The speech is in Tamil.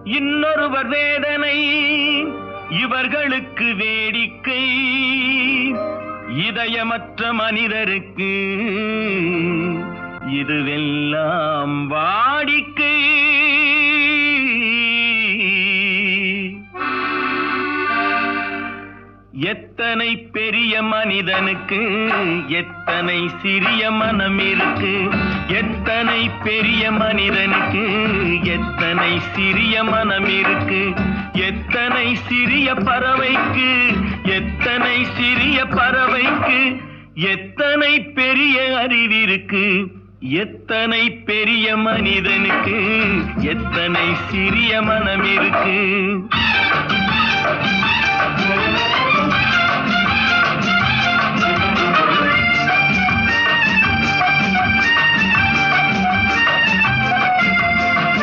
இன்னொருவர் வேதனை இவர்களுக்கு வேடிக்கை, இதயமற்ற மனிதருக்கு இதுவெல்லாம் வாடிக்கை. எத்தனை பெரிய மனிதனுக்கு எத்தனை சிறிய மனம் இருக்கு, எத்தனை பெரிய மனிதனுக்கு எத்தனை சிறிய மனம் இருக்கு, எத்தனை சிறிய பறவைக்கு எத்தனை சிறிய பறவைக்கு எத்தனை பெரிய அறிவிருக்கு, எத்தனை பெரிய மனிதனுக்கு எத்தனை சிறிய மனம் இருக்கு.